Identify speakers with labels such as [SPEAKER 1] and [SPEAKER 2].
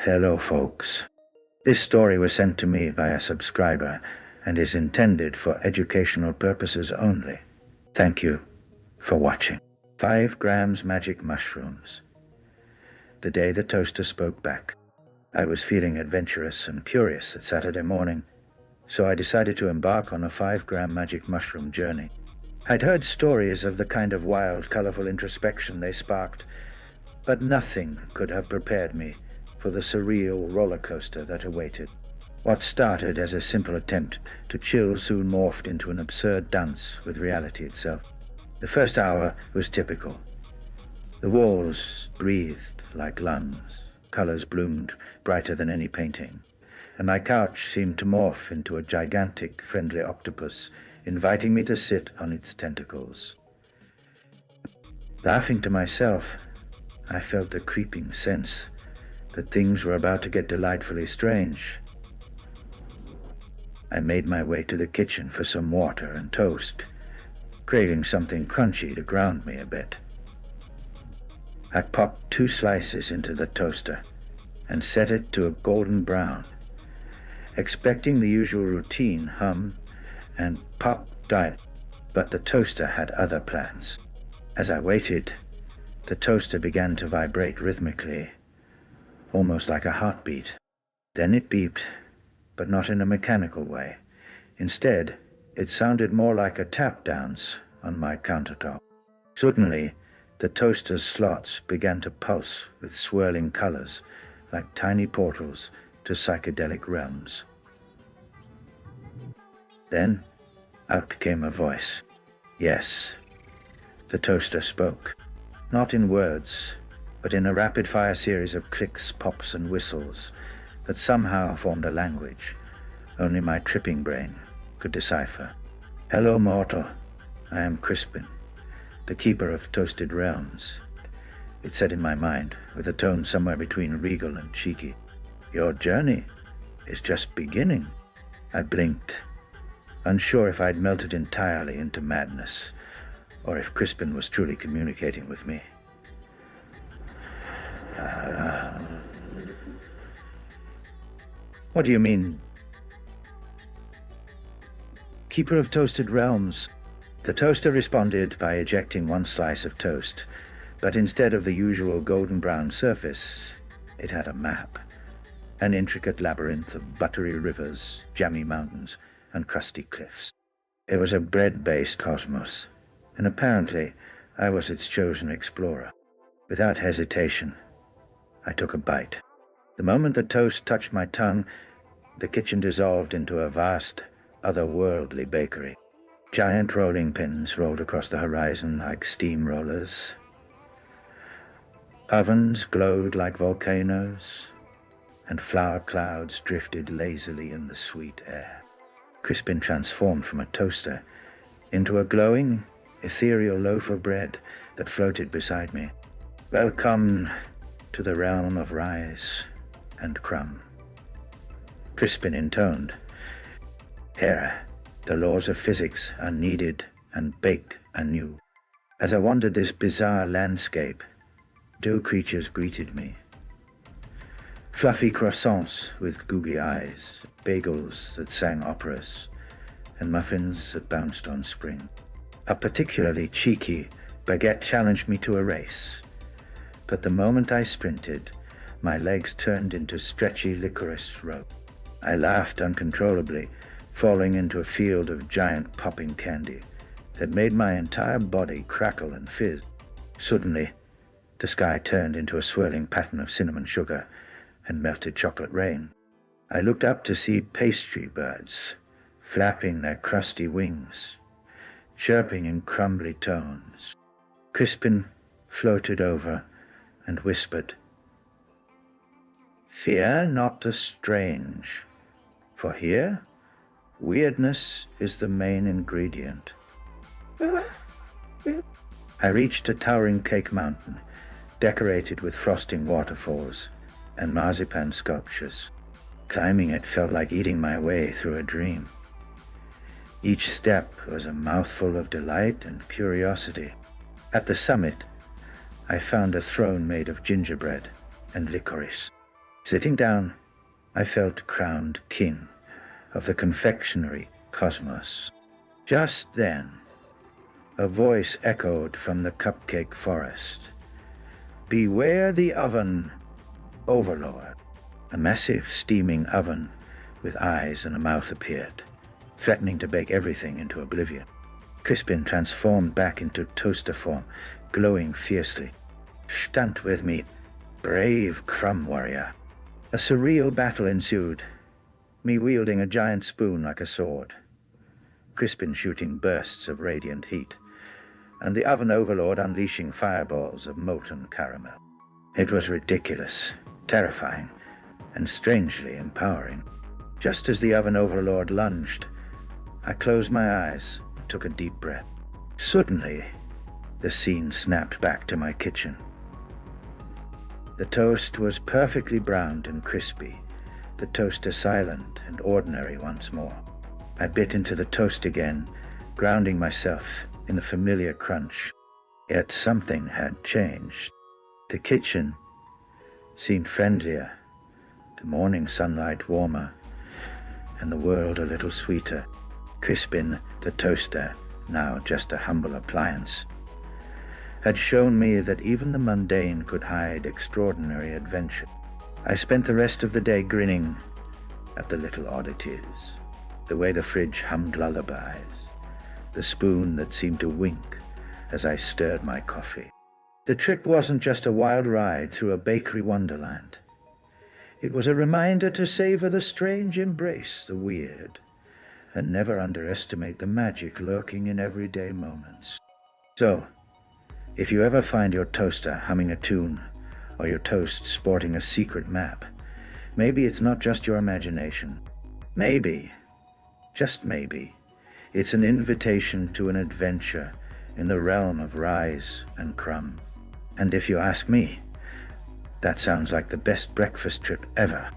[SPEAKER 1] Hello, folks. This story was sent to me by a subscriber and is intended for educational purposes only. Thank you for watching. 5 grams magic mushrooms. The day the toaster spoke back. I was feeling adventurous and curious that Saturday morning, so I decided to embark on a 5-gram magic mushroom journey. I'd heard stories of the kind of wild, colorful introspection they sparked, but nothing could have prepared me for the surreal roller coaster that awaited. What started as a simple attempt to chill soon morphed into an absurd dance with reality itself. The first hour was typical. The walls breathed like lungs, colors bloomed brighter than any painting, and my couch seemed to morph into a gigantic, friendly octopus, inviting me to sit on its tentacles. Laughing to myself, I felt a creeping sense that things were about to get delightfully strange. I made my way to the kitchen for some water and toast, craving something crunchy to ground me a bit. I popped 2 slices into the toaster and set it to a golden brown, expecting the usual routine hum and pop diet, but the toaster had other plans. As I waited, the toaster began to vibrate rhythmically, almost like a heartbeat. Then it beeped, but not in a mechanical way. Instead, it sounded more like a tap dance on my countertop. Suddenly, the toaster's slots began to pulse with swirling colors, like tiny portals to psychedelic realms. Then, out came a voice. Yes, the toaster spoke, not in words, but in a rapid-fire series of clicks, pops, and whistles that somehow formed a language only my tripping brain could decipher. Hello, mortal. I am Crispin, the keeper of toasted realms. It said in my mind, with a tone somewhere between regal and cheeky. Your journey is just beginning. I blinked, unsure if I'd melted entirely into madness, or if Crispin was truly communicating with me. What do you mean? Keeper of Toasted Realms. The toaster responded by ejecting 1 slice of toast, but instead of the usual golden brown surface, it had a map, an intricate labyrinth of buttery rivers, jammy mountains, and crusty cliffs. It was a bread-based cosmos, and apparently I was its chosen explorer. Without hesitation, I took a bite. The moment the toast touched my tongue, the kitchen dissolved into a vast, otherworldly bakery. Giant rolling pins rolled across the horizon like steamrollers. Ovens glowed like volcanoes, and flour clouds drifted lazily in the sweet air. Crispin transformed from a toaster into a glowing, ethereal loaf of bread that floated beside me. Welcome to the realm of rise and crumb. Crispin intoned. Here, the laws of physics are kneaded and baked anew. As I wandered this bizarre landscape, 2 creatures greeted me. Fluffy croissants with googie eyes, bagels that sang operas, and muffins that bounced on spring. A particularly cheeky baguette challenged me to a race, but the moment I sprinted, my legs turned into stretchy licorice rope. I laughed uncontrollably, falling into a field of giant popping candy that made my entire body crackle and fizz. Suddenly, the sky turned into a swirling pattern of cinnamon sugar and melted chocolate rain. I looked up to see pastry birds flapping their crusty wings, chirping in crumbly tones. Crispin floated over and whispered, Fear not the strange, for here, weirdness is the main ingredient. I reached a towering cake mountain, decorated with frosting waterfalls and marzipan sculptures. Climbing it felt like eating my way through a dream. Each step was a mouthful of delight and curiosity. At the summit, I found a throne made of gingerbread and licorice. Sitting down, I felt crowned king of the confectionery cosmos. Just then, a voice echoed from the cupcake forest. Beware the oven, overlord. A massive steaming oven with eyes and a mouth appeared, threatening to bake everything into oblivion. Crispin transformed back into toaster form, glowing fiercely. Stand with me, brave crumb warrior. A surreal battle ensued, me wielding a giant spoon like a sword, Crispin shooting bursts of radiant heat, and the oven overlord unleashing fireballs of molten caramel. It was ridiculous, terrifying, and strangely empowering. Just as the oven overlord lunged, I closed my eyes and took a deep breath. Suddenly, the scene snapped back to my kitchen. The toast was perfectly browned and crispy, the toaster silent and ordinary once more. I bit into the toast again, grounding myself in the familiar crunch. Yet something had changed. The kitchen seemed friendlier, the morning sunlight warmer, and the world a little sweeter. Crispin, the toaster, now just a humble appliance, had shown me that even the mundane could hide extraordinary adventure. I spent the rest of the day grinning at the little oddities, the way the fridge hummed lullabies, the spoon that seemed to wink as I stirred my coffee. The trip wasn't just a wild ride through a bakery wonderland. It was a reminder to savor the strange, embrace the weird, and never underestimate the magic lurking in everyday moments. So, if you ever find your toaster humming a tune, or your toast sporting a secret map, maybe it's not just your imagination. Maybe, just maybe, it's an invitation to an adventure in the realm of rise and crumb. And if you ask me, that sounds like the best breakfast trip ever.